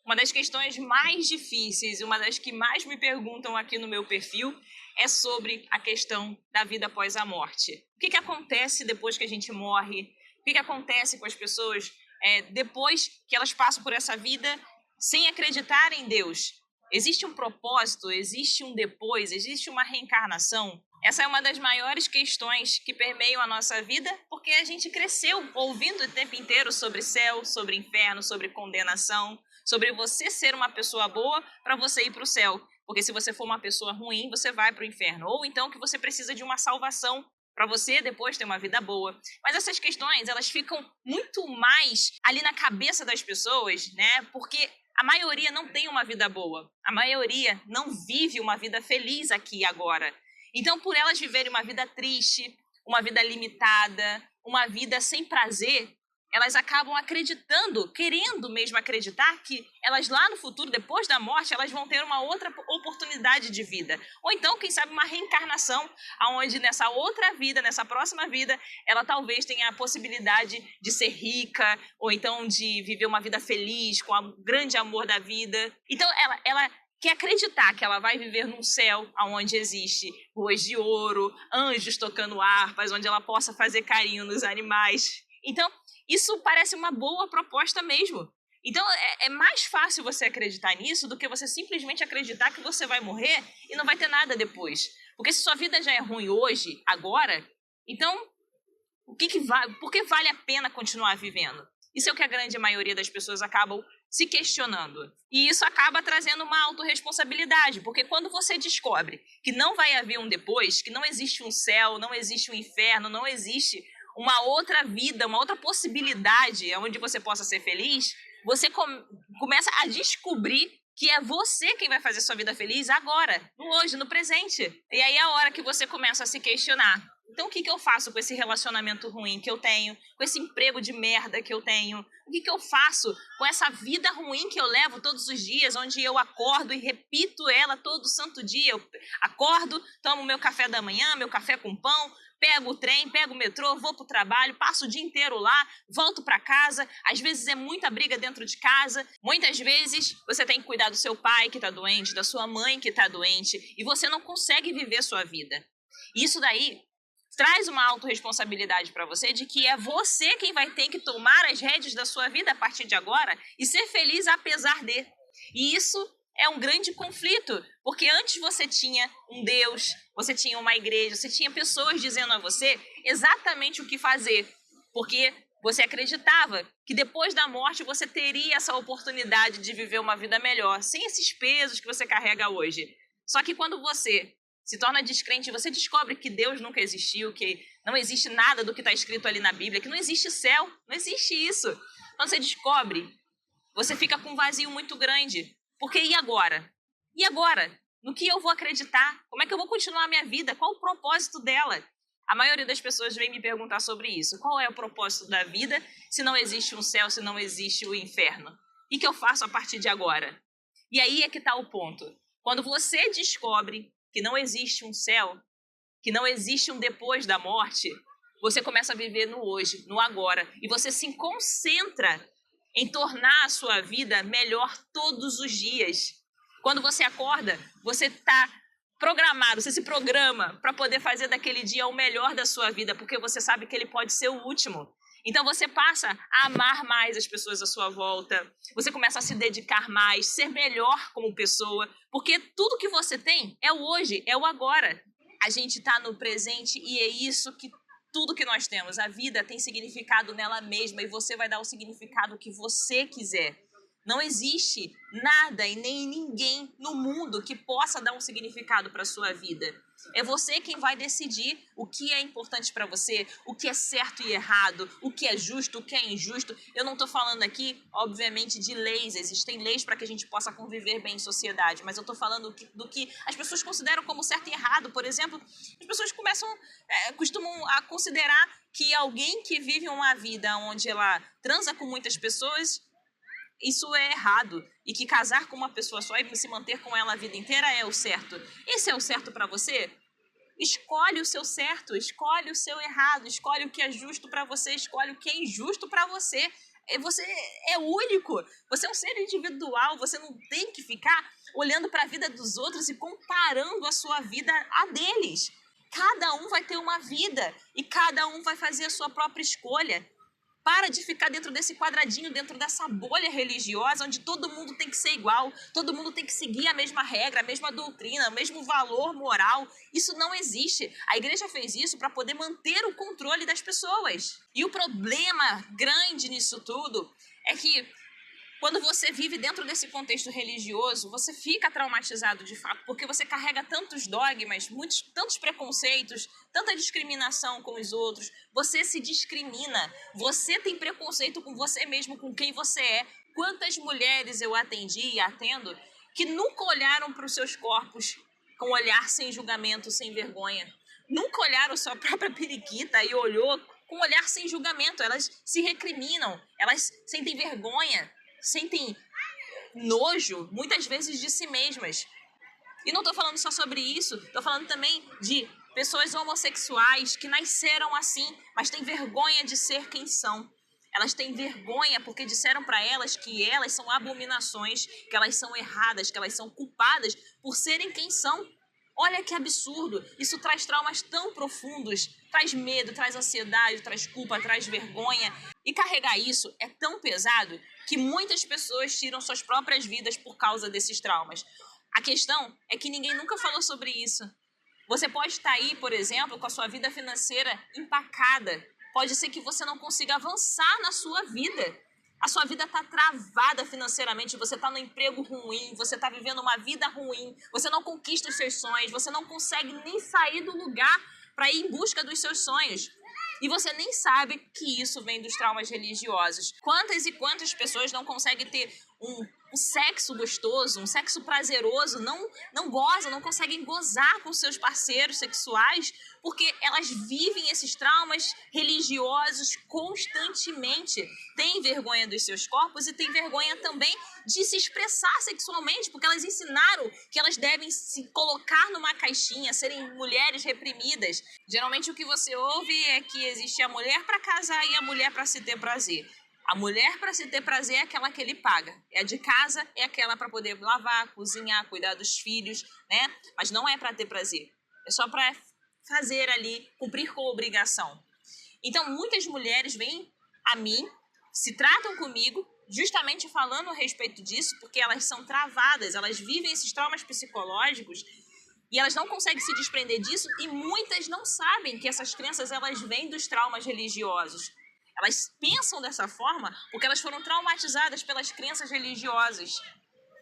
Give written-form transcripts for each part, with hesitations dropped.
Uma das questões mais difíceis, uma das que mais me perguntam aqui no meu perfil, é sobre a questão da vida após a morte. O que acontece depois que a gente morre? O que acontece com as pessoas depois que elas passam por essa vida sem acreditar em Deus? Existe um propósito? Existe um depois? Existe uma reencarnação? Essa é uma das maiores questões que permeiam a nossa vida, porque a gente cresceu ouvindo o tempo inteiro sobre céu, sobre inferno, sobre condenação, sobre você ser uma pessoa boa para você ir para o céu. Porque se você for uma pessoa ruim, você vai para o inferno. Ou então que você precisa de uma salvação para você depois ter uma vida boa. Mas essas questões, elas ficam muito mais ali na cabeça das pessoas, né? Porque a maioria não tem uma vida boa. A maioria não vive uma vida feliz aqui e agora. Então, por elas viverem uma vida triste, uma vida limitada, uma vida sem prazer, elas acabam acreditando, querendo mesmo acreditar que elas lá no futuro, depois da morte, elas vão ter uma outra oportunidade de vida. Ou então, quem sabe, uma reencarnação, onde nessa outra vida, nessa próxima vida, ela talvez tenha a possibilidade de ser rica, ou então de viver uma vida feliz, com o grande amor da vida. Então, ela quer acreditar que ela vai viver num céu onde existe ruas de ouro, anjos tocando harpas, onde ela possa fazer carinho nos animais. Então, isso parece uma boa proposta mesmo. Então, é mais fácil você acreditar nisso do que você simplesmente acreditar que você vai morrer e não vai ter nada depois. Porque se sua vida já é ruim hoje, agora, então, por que vale a pena continuar vivendo? Isso é o que a grande maioria das pessoas acabam se questionando. E isso acaba trazendo uma autorresponsabilidade, porque quando você descobre que não vai haver um depois, que não existe um céu, não existe um inferno, não existe uma outra vida, uma outra possibilidade onde você possa ser feliz, você começa a descobrir que é você quem vai fazer sua vida feliz agora, no hoje, no presente. E aí é a hora que você começa a se questionar. Então, o que eu faço com esse relacionamento ruim que eu tenho? Com esse emprego de merda que eu tenho? O que eu faço com essa vida ruim que eu levo todos os dias, onde eu acordo e repito ela todo santo dia? Eu acordo, tomo meu café da manhã, meu café com pão, pego o trem, pego o metrô, vou para o trabalho, passo o dia inteiro lá, volto para casa. Às vezes é muita briga dentro de casa. Muitas vezes você tem que cuidar do seu pai que está doente, da sua mãe que está doente, e você não consegue viver sua vida. Isso daí traz uma autorresponsabilidade para você de que é você quem vai ter que tomar as rédeas da sua vida a partir de agora e ser feliz apesar de. E isso é um grande conflito, porque antes você tinha um Deus, você tinha uma igreja, você tinha pessoas dizendo a você exatamente o que fazer, porque você acreditava que depois da morte você teria essa oportunidade de viver uma vida melhor, sem esses pesos que você carrega hoje. Só que quando você se torna descrente, você descobre que Deus nunca existiu, que não existe nada do que está escrito ali na Bíblia, que não existe céu, não existe isso. Quando você descobre, você fica com um vazio muito grande. Porque e agora? E agora? No que eu vou acreditar? Como é que eu vou continuar a minha vida? Qual o propósito dela? A maioria das pessoas vem me perguntar sobre isso. Qual é o propósito da vida se não existe um céu, se não existe o inferno? E o que eu faço a partir de agora? E aí é que está o ponto. Quando você descobre que não existe um céu, que não existe um depois da morte, você começa a viver no hoje, no agora. E você se concentra em tornar a sua vida melhor todos os dias. Quando você acorda, você está programado, você se programa para poder fazer daquele dia o melhor da sua vida, porque você sabe que ele pode ser o último. Então você passa a amar mais as pessoas à sua volta, você começa a se dedicar mais, ser melhor como pessoa, porque tudo que você tem é o hoje, é o agora. A gente está no presente e é isso que tudo que nós temos. A vida tem significado nela mesma e você vai dar o significado que você quiser. Não existe nada e nem ninguém no mundo que possa dar um significado para a sua vida. É você quem vai decidir o que é importante para você, o que é certo e errado, o que é justo, o que é injusto. Eu não estou falando aqui, obviamente, de leis. Existem leis para que a gente possa conviver bem em sociedade, mas eu estou falando do que as pessoas consideram como certo e errado. Por exemplo, as pessoas costumam a considerar que alguém que vive uma vida onde ela transa com muitas pessoas, isso é errado, e que casar com uma pessoa só e se manter com ela a vida inteira é o certo. Esse é o certo para você? Escolhe o seu certo, escolhe o seu errado, escolhe o que é justo para você, escolhe o que é injusto para você. Você é único, você é um ser individual, você não tem que ficar olhando para a vida dos outros e comparando a sua vida à deles. Cada um vai ter uma vida e cada um vai fazer a sua própria escolha. Para de ficar dentro desse quadradinho, dentro dessa bolha religiosa, onde todo mundo tem que ser igual, todo mundo tem que seguir a mesma regra, a mesma doutrina, o mesmo valor moral. Isso não existe. A igreja fez isso para poder manter o controle das pessoas. E o problema grande nisso tudo é que quando você vive dentro desse contexto religioso, você fica traumatizado de fato, porque você carrega tantos dogmas, tantos preconceitos, tanta discriminação com os outros, você se discrimina, você tem preconceito com você mesmo, com quem você é. Quantas mulheres eu atendi e atendo que nunca olharam para os seus corpos com um olhar sem julgamento, sem vergonha. Nunca olharam sua própria periquita e olhou com um olhar sem julgamento. Elas se recriminam, elas sentem vergonha, sentem nojo, muitas vezes, de si mesmas. E não estou falando só sobre isso, estou falando também de pessoas homossexuais que nasceram assim, mas têm vergonha de ser quem são. Elas têm vergonha porque disseram para elas que elas são abominações, que elas são erradas, que elas são culpadas por serem quem são. Olha que absurdo, isso traz traumas tão profundos, traz medo, traz ansiedade, traz culpa, traz vergonha. E carregar isso é tão pesado que muitas pessoas tiram suas próprias vidas por causa desses traumas. A questão é que ninguém nunca falou sobre isso. Você pode estar aí, por exemplo, com a sua vida financeira empacada. Pode ser que você não consiga avançar na sua vida. A sua vida está travada financeiramente, você está no emprego ruim, você está vivendo uma vida ruim, você não conquista os seus sonhos, você não consegue nem sair do lugar para ir em busca dos seus sonhos. E você nem sabe que isso vem dos traumas religiosos. Quantas e quantas pessoas não conseguem ter um sexo gostoso, um sexo prazeroso, não gozam, não conseguem gozar com seus parceiros sexuais, porque elas vivem esses traumas religiosos constantemente. Têm vergonha dos seus corpos e têm vergonha também de se expressar sexualmente, porque elas ensinaram que elas devem se colocar numa caixinha, serem mulheres reprimidas. Geralmente o que você ouve é que existe a mulher para casar e a mulher para se ter prazer. A mulher, para se ter prazer, é aquela que ele paga. É a de casa, é aquela para poder lavar, cozinhar, cuidar dos filhos, né? Mas não é para ter prazer. É só para fazer ali, cumprir com a obrigação. Então, muitas mulheres vêm a mim, se tratam comigo, justamente falando a respeito disso, porque elas são travadas, elas vivem esses traumas psicológicos e elas não conseguem se desprender disso, e muitas não sabem que essas crenças elas vêm dos traumas religiosos. Elas pensam dessa forma porque elas foram traumatizadas pelas crenças religiosas.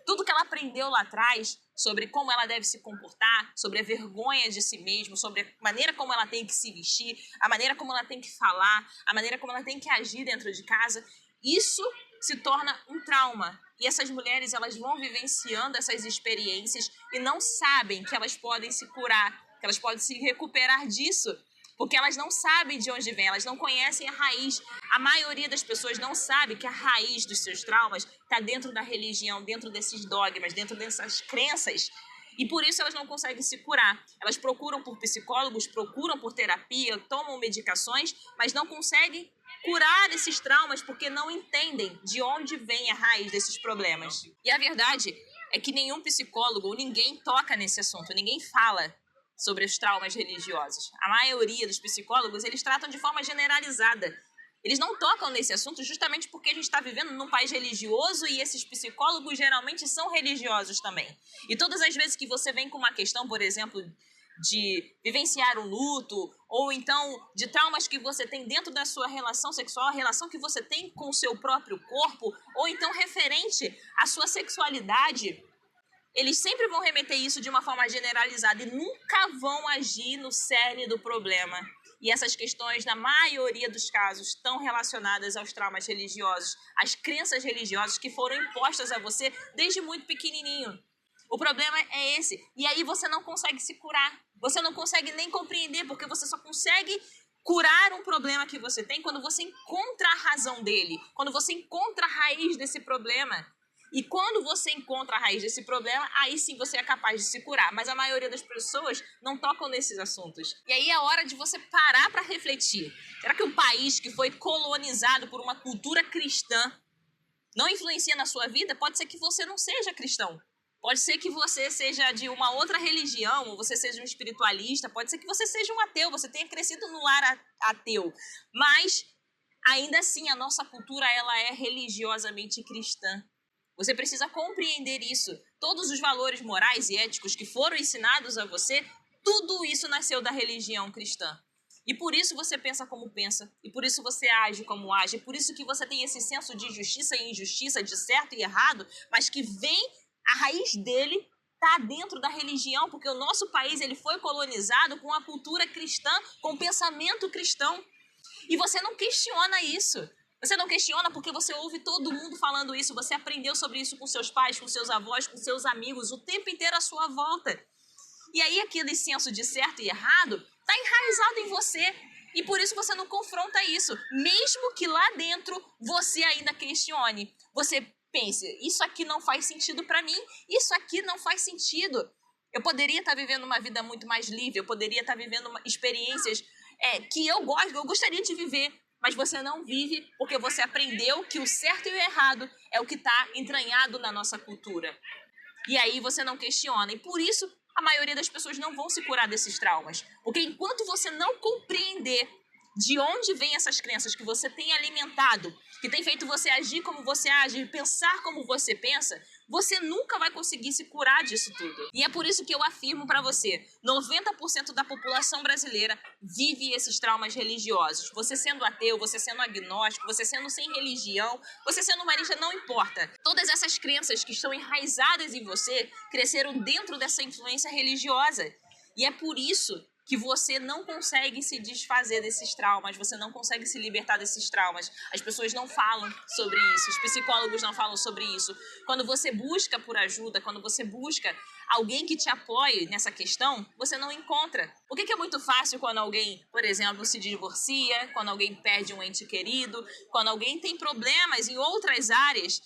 Tudo que ela aprendeu lá atrás sobre como ela deve se comportar, sobre a vergonha de si mesma, sobre a maneira como ela tem que se vestir, a maneira como ela tem que falar, a maneira como ela tem que agir dentro de casa, isso se torna um trauma. E essas mulheres, elas vão vivenciando essas experiências e não sabem que elas podem se curar, que elas podem se recuperar disso, porque elas não sabem de onde vem, elas não conhecem a raiz. A maioria das pessoas não sabe que a raiz dos seus traumas está dentro da religião, dentro desses dogmas, dentro dessas crenças. E por isso elas não conseguem se curar. Elas procuram por psicólogos, procuram por terapia, tomam medicações, mas não conseguem curar esses traumas porque não entendem de onde vem a raiz desses problemas. E a verdade é que nenhum psicólogo ou ninguém toca nesse assunto, ninguém fala sobre os traumas religiosos. A maioria dos psicólogos, eles tratam de forma generalizada. Eles não tocam nesse assunto justamente porque a gente está vivendo num país religioso e esses psicólogos geralmente são religiosos também. E todas as vezes que você vem com uma questão, por exemplo, de vivenciar um luto, ou então de traumas que você tem dentro da sua relação sexual, a relação que você tem com o seu próprio corpo, ou então referente à sua sexualidade, eles sempre vão remeter isso de uma forma generalizada e nunca vão agir no cerne do problema. E essas questões, na maioria dos casos, estão relacionadas aos traumas religiosos, às crenças religiosas que foram impostas a você desde muito pequenininho. O problema é esse. E aí você não consegue se curar. Você não consegue nem compreender, porque você só consegue curar um problema que você tem quando você encontra a razão dele, quando você encontra a raiz desse problema. E quando você encontra a raiz desse problema, aí sim você é capaz de se curar. Mas a maioria das pessoas não tocam nesses assuntos. E aí é hora de você parar para refletir. Será que um país que foi colonizado por uma cultura cristã não influencia na sua vida? Pode ser que você não seja cristão. Pode ser que você seja de uma outra religião, ou você seja um espiritualista, pode ser que você seja um ateu, você tenha crescido no lar ateu. Mas, ainda assim, a nossa cultura ela é religiosamente cristã. Você precisa compreender isso. Todos os valores morais e éticos que foram ensinados a você, tudo isso nasceu da religião cristã. E por isso você pensa como pensa, e por isso você age como age, e por isso que você tem esse senso de justiça e injustiça, de certo e errado, mas que vem, a raiz dele está dentro da religião, porque o nosso país ele foi colonizado com a cultura cristã, com o pensamento cristão. E você não questiona isso. Você não questiona porque você ouve todo mundo falando isso, você aprendeu sobre isso com seus pais, com seus avós, com seus amigos, o tempo inteiro à sua volta. E aí aquele senso de certo e errado está enraizado em você. E por isso você não confronta isso. Mesmo que lá dentro você ainda questione. Você pense, isso aqui não faz sentido para mim, isso aqui não faz sentido. Eu poderia estar vivendo uma vida muito mais livre, eu poderia estar vivendo experiências que eu gostaria de viver. Mas você não vive porque você aprendeu que o certo e o errado é o que está entranhado na nossa cultura. E aí você não questiona. E por isso a maioria das pessoas não vão se curar desses traumas. Porque enquanto você não compreender de onde vêm essas crenças que você tem alimentado, que tem feito você agir como você age, pensar como você pensa, você nunca vai conseguir se curar disso tudo. E é por isso que eu afirmo para você, 90% da população brasileira vive esses traumas religiosos. Você sendo ateu, você sendo agnóstico, você sendo sem religião, você sendo humanista, não importa. Todas essas crenças que estão enraizadas em você cresceram dentro dessa influência religiosa. E é por isso que você não consegue se desfazer desses traumas, você não consegue se libertar desses traumas. As pessoas não falam sobre isso, os psicólogos não falam sobre isso. Quando você busca por ajuda, quando você busca alguém que te apoie nessa questão, você não encontra. O que é muito fácil quando alguém, por exemplo, se divorcia, quando alguém perde um ente querido, quando alguém tem problemas em outras áreas,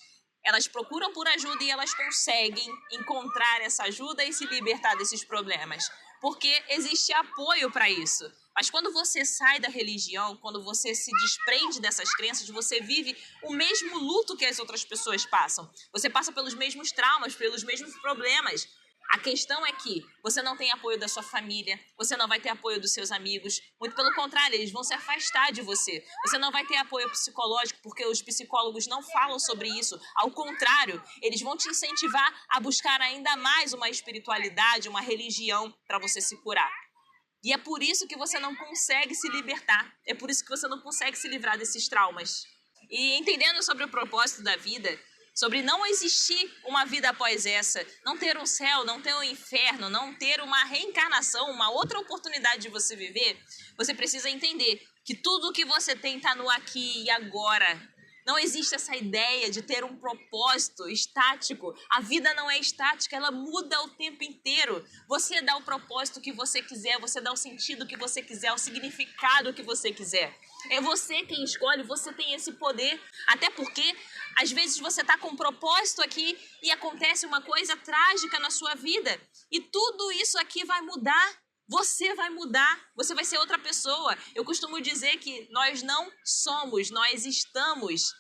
elas procuram por ajuda e elas conseguem encontrar essa ajuda e se libertar desses problemas. Porque existe apoio para isso. Mas quando você sai da religião, quando você se desprende dessas crenças, você vive o mesmo luto que as outras pessoas passam. Você passa pelos mesmos traumas, pelos mesmos problemas. A questão é que você não tem apoio da sua família, você não vai ter apoio dos seus amigos, muito pelo contrário, eles vão se afastar de você. Você não vai ter apoio psicológico porque os psicólogos não falam sobre isso. Ao contrário, eles vão te incentivar a buscar ainda mais uma espiritualidade, uma religião para você se curar. E é por isso que você não consegue se libertar, é por isso que você não consegue se livrar desses traumas. E entendendo sobre o propósito da vida, sobre não existir uma vida após essa, não ter um céu, não ter um inferno, não ter uma reencarnação, uma outra oportunidade de você viver, você precisa entender que tudo que você tem está no aqui e agora. Não existe essa ideia de ter um propósito estático. A vida não é estática, ela muda o tempo inteiro. Você dá o propósito que você quiser, você dá o sentido que você quiser, o significado que você quiser. É você quem escolhe, você tem esse poder. Até porque, às vezes, você está com um propósito aqui e acontece uma coisa trágica na sua vida. E tudo isso aqui vai mudar. Você vai mudar, você vai ser outra pessoa. Eu costumo dizer que nós não somos, nós estamos.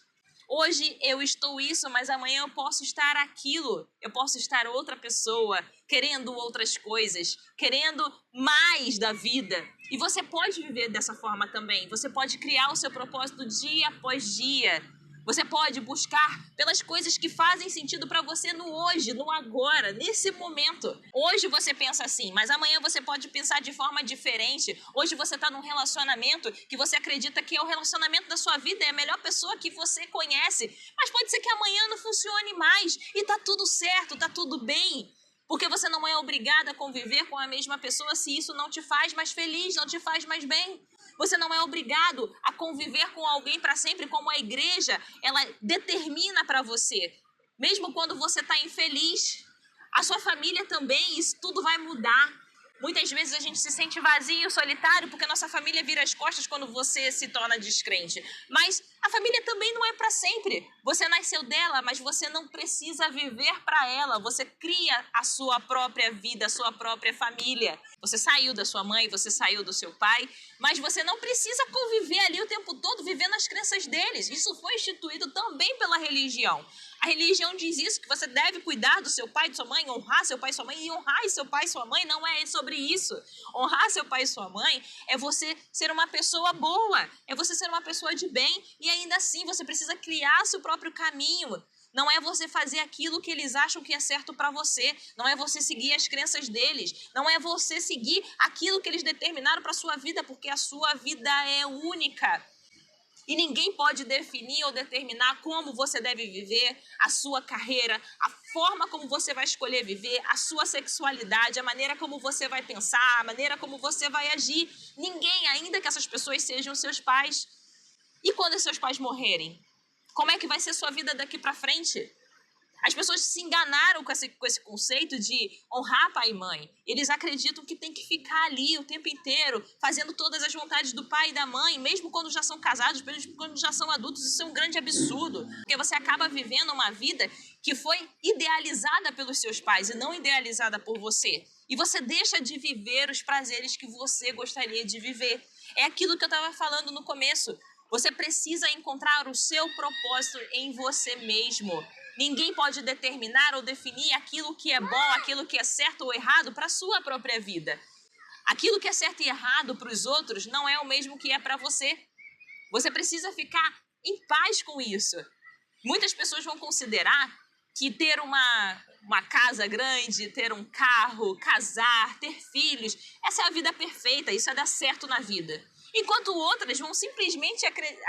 Hoje eu estou isso, mas amanhã eu posso estar aquilo. Eu posso estar outra pessoa, querendo outras coisas, querendo mais da vida. E você pode viver dessa forma também. Você pode criar o seu propósito dia após dia. Você pode buscar pelas coisas que fazem sentido para você no hoje, no agora, nesse momento. Hoje você pensa assim, mas amanhã você pode pensar de forma diferente. Hoje você está num relacionamento que você acredita que é o relacionamento da sua vida, é a melhor pessoa que você conhece. Mas pode ser que amanhã não funcione mais e tá tudo certo, tá tudo bem. Porque você não é obrigada a conviver com a mesma pessoa se isso não te faz mais feliz, não te faz mais bem. Você não é obrigado a conviver com alguém para sempre, como a igreja, ela determina para você. Mesmo quando você está infeliz, a sua família também, isso tudo vai mudar. Muitas vezes a gente se sente vazio, solitário, porque a nossa família vira as costas quando você se torna descrente. Mas a família também não é para sempre. Você nasceu dela, mas você não precisa viver para ela. Você cria a sua própria vida, a sua própria família. Você saiu da sua mãe, você saiu do seu pai, mas você não precisa conviver ali o tempo todo vivendo as crenças deles. Isso foi instituído também pela religião. A religião diz isso, que você deve cuidar do seu pai e de sua mãe, honrar seu pai e sua mãe, e honrar seu pai e sua mãe não é sobre isso. Honrar seu pai e sua mãe é você ser uma pessoa boa, é você ser uma pessoa de bem, e ainda assim você precisa criar seu próprio caminho. Não é você fazer aquilo que eles acham que é certo para você, não é você seguir as crenças deles, não é você seguir aquilo que eles determinaram para sua vida, porque a sua vida é única. E ninguém pode definir ou determinar como você deve viver, a sua carreira, a forma como você vai escolher viver, a sua sexualidade, a maneira como você vai pensar, a maneira como você vai agir. Ninguém, ainda que essas pessoas sejam seus pais. E quando seus pais morrerem? Como é que vai ser sua vida daqui para frente? As pessoas se enganaram com esse conceito de honrar pai e mãe. Eles acreditam que tem que ficar ali o tempo inteiro, fazendo todas as vontades do pai e da mãe, mesmo quando já são casados, mesmo quando já são adultos. Isso é um grande absurdo, porque você acaba vivendo uma vida que foi idealizada pelos seus pais e não idealizada por você. E você deixa de viver os prazeres que você gostaria de viver. É aquilo que eu estava falando no começo. Você precisa encontrar o seu propósito em você mesmo. Ninguém pode determinar ou definir aquilo que é bom, aquilo que é certo ou errado para a sua própria vida. Aquilo que é certo e errado para os outros não é o mesmo que é para você. Você precisa ficar em paz com isso. Muitas pessoas vão considerar que ter uma casa grande, ter um carro, casar, ter filhos, essa é a vida perfeita, isso é dar certo na vida. Enquanto outras vão simplesmente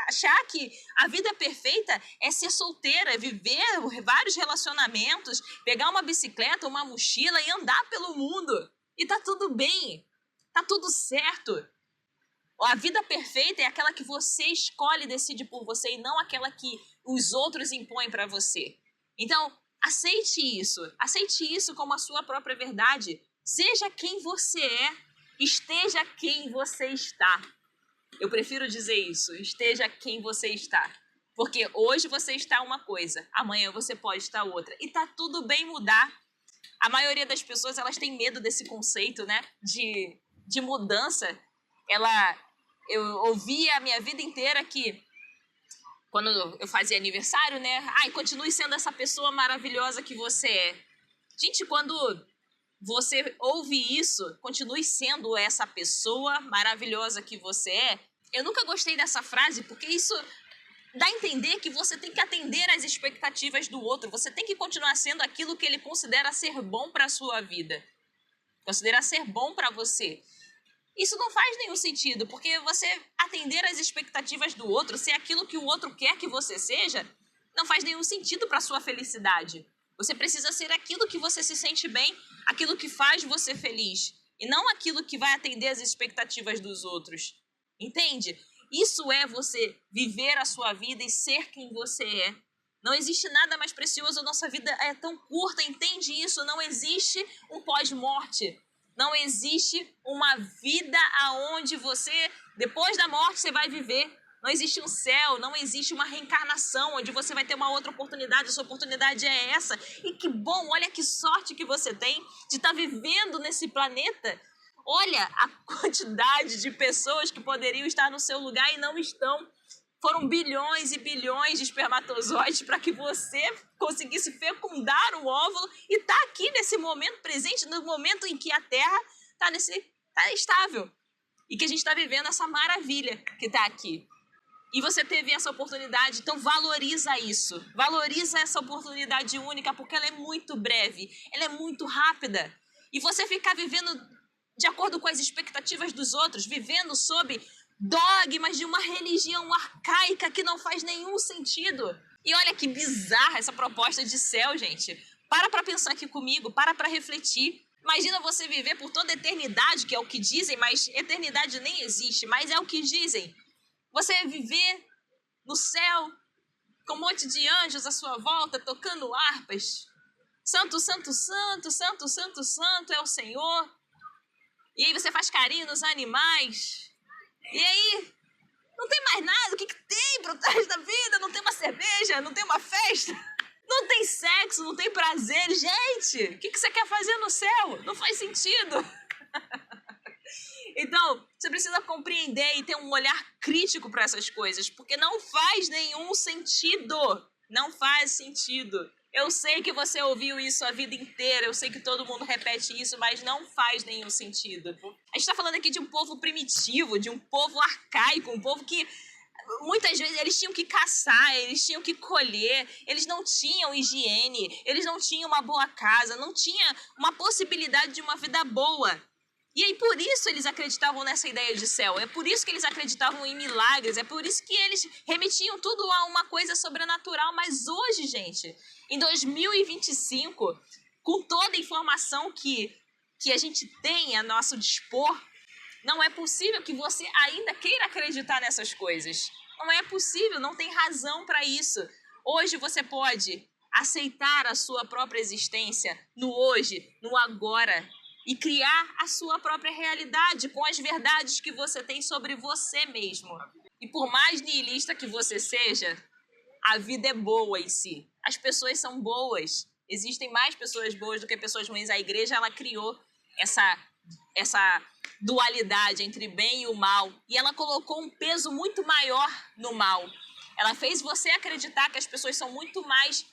achar que a vida perfeita é ser solteira, viver vários relacionamentos, pegar uma bicicleta, uma mochila e andar pelo mundo. E tá tudo bem, tá tudo certo. A vida perfeita é aquela que você escolhe e decide por você e não aquela que os outros impõem para você. Então, aceite isso como a sua própria verdade. Seja quem você é, esteja quem você está. Eu prefiro dizer isso, esteja quem você está. Porque hoje você está uma coisa, amanhã você pode estar outra. E tá tudo bem mudar. A maioria das pessoas, elas têm medo desse conceito, né, de mudança. Eu ouvi a minha vida inteira que, quando eu fazia aniversário, né, continue sendo essa pessoa maravilhosa que você é. Gente, quando você ouve isso, continue sendo essa pessoa maravilhosa que você é. Eu nunca gostei dessa frase, porque isso dá a entender que você tem que atender às expectativas do outro. Você tem que continuar sendo aquilo que ele considera ser bom para a sua vida. Considera ser bom para você. Isso não faz nenhum sentido, porque você atender às expectativas do outro, ser aquilo que o outro quer que você seja, não faz nenhum sentido para a sua felicidade. Você precisa ser aquilo que você se sente bem, aquilo que faz você feliz, e não aquilo que vai atender às expectativas dos outros. Entende? Isso é você viver a sua vida e ser quem você é. Não existe nada mais precioso, a nossa vida é tão curta, entende isso? Não existe um pós-morte. Não existe uma vida aonde você, depois da morte, você vai viver. Não existe um céu, não existe uma reencarnação onde você vai ter uma outra oportunidade, a sua oportunidade é essa. E que bom, olha que sorte que você tem de estar vivendo nesse planeta. Olha a quantidade de pessoas que poderiam estar no seu lugar e não estão. Foram bilhões e bilhões de espermatozoides para que você conseguisse fecundar o óvulo e tá aqui nesse momento presente, no momento em que a Terra tá estável. E que a gente está vivendo essa maravilha que está aqui. E você teve essa oportunidade, então valoriza isso. Valoriza essa oportunidade única, porque ela é muito breve, ela é muito rápida. E você ficar vivendo de acordo com as expectativas dos outros, vivendo sob dogmas de uma religião arcaica que não faz nenhum sentido. E olha que bizarra essa proposta de céu, gente. Para pensar aqui comigo, para refletir. Imagina você viver por toda a eternidade, que é o que dizem, mas eternidade nem existe, mas é o que dizem. Você viver no céu com um monte de anjos à sua volta, tocando harpas. Santo, santo, santo, santo, santo, santo é o Senhor. E aí você faz carinho nos animais. E aí, não tem mais nada. O que tem pro trás da vida? Não tem uma cerveja, não tem uma festa, não tem sexo, não tem prazer. Gente, o que você quer fazer no céu? Não faz sentido. Então, você precisa compreender e ter um olhar crítico para essas coisas, porque não faz nenhum sentido. Não faz sentido. Eu sei que você ouviu isso a vida inteira, eu sei que todo mundo repete isso, mas não faz nenhum sentido. A gente está falando aqui de um povo primitivo, de um povo arcaico, um povo que muitas vezes eles tinham que caçar, eles tinham que colher, eles não tinham higiene, eles não tinham uma boa casa, não tinha uma possibilidade de uma vida boa. E aí por isso eles acreditavam nessa ideia de céu, é por isso que eles acreditavam em milagres, é por isso que eles remetiam tudo a uma coisa sobrenatural. Mas hoje, gente, em 2025, com toda a informação que a gente tem a nosso dispor, não é possível que você ainda queira acreditar nessas coisas. Não é possível, não tem razão para isso. Hoje você pode aceitar a sua própria existência no hoje, no agora, e criar a sua própria realidade com as verdades que você tem sobre você mesmo. E por mais nihilista que você seja, a vida é boa em si. As pessoas são boas. Existem mais pessoas boas do que pessoas ruins. A igreja, ela criou essa dualidade entre bem e o mal. E ela colocou um peso muito maior no mal. Ela fez você acreditar que as pessoas são muito mais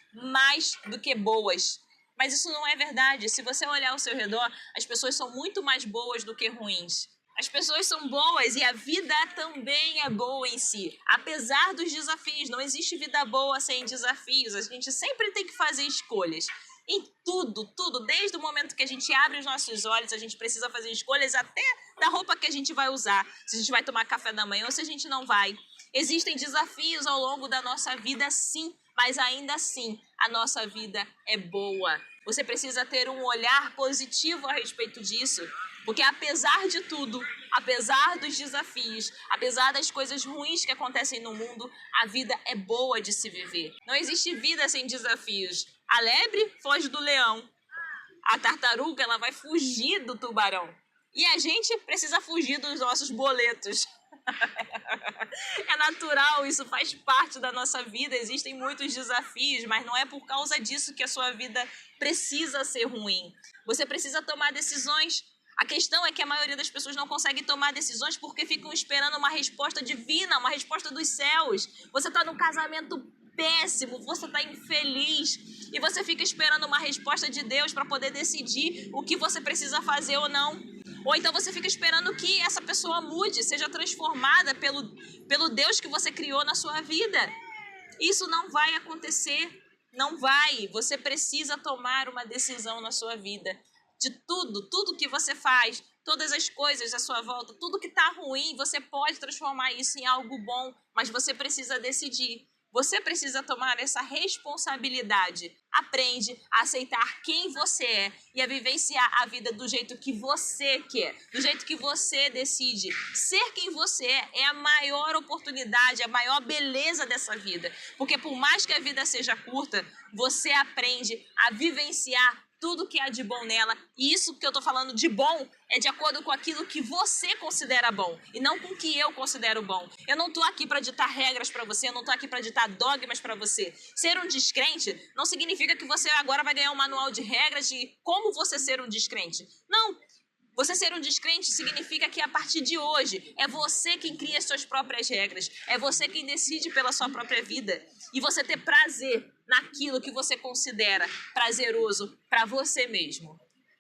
do que boas. Mas isso não é verdade. Se você olhar ao seu redor, as pessoas são muito mais boas do que ruins. As pessoas são boas e a vida também é boa em si. Apesar dos desafios, não existe vida boa sem desafios. A gente sempre tem que fazer escolhas. Em tudo, desde o momento que a gente abre os nossos olhos, a gente precisa fazer escolhas até da roupa que a gente vai usar. Se a gente vai tomar café da manhã ou se a gente não vai. Existem desafios ao longo da nossa vida, sim. Mas ainda assim, a nossa vida é boa. Você precisa ter um olhar positivo a respeito disso. Porque apesar de tudo, apesar dos desafios, apesar das coisas ruins que acontecem no mundo, a vida é boa de se viver. Não existe vida sem desafios. A lebre foge do leão. A tartaruga, ela vai fugir do tubarão. E a gente precisa fugir dos nossos boletos. É natural, isso faz parte da nossa vida. Existem muitos desafios, mas não é por causa disso que a sua vida precisa ser ruim. Você precisa tomar decisões. A questão é que a maioria das pessoas não consegue tomar decisões porque ficam esperando uma resposta divina, uma resposta dos céus. Você está num casamento péssimo, você está infeliz e você fica esperando uma resposta de Deus para poder decidir o que você precisa fazer ou não. Ou então você fica esperando que essa pessoa mude, seja transformada pelo Deus que você criou na sua vida. Isso não vai acontecer, não vai. Você precisa tomar uma decisão na sua vida. De tudo que você faz, todas as coisas à sua volta, tudo que está ruim, você pode transformar isso em algo bom, mas você precisa decidir. Você precisa tomar essa responsabilidade. Aprende a aceitar quem você é e a vivenciar a vida do jeito que você quer, do jeito que você decide. Ser quem você é a maior oportunidade, a maior beleza dessa vida. Porque por mais que a vida seja curta, você aprende a vivenciar tudo que há de bom nela. E isso que eu tô falando de bom é de acordo com aquilo que você considera bom e não com o que eu considero bom. Eu não tô aqui para ditar regras para você, eu não tô aqui para ditar dogmas para você. Ser um descrente não significa que você agora vai ganhar um manual de regras de como você ser um descrente. Não. Você ser um descrente significa que a partir de hoje é você quem cria as suas próprias regras, é você quem decide pela sua própria vida e você ter prazer naquilo que você considera prazeroso para você mesmo.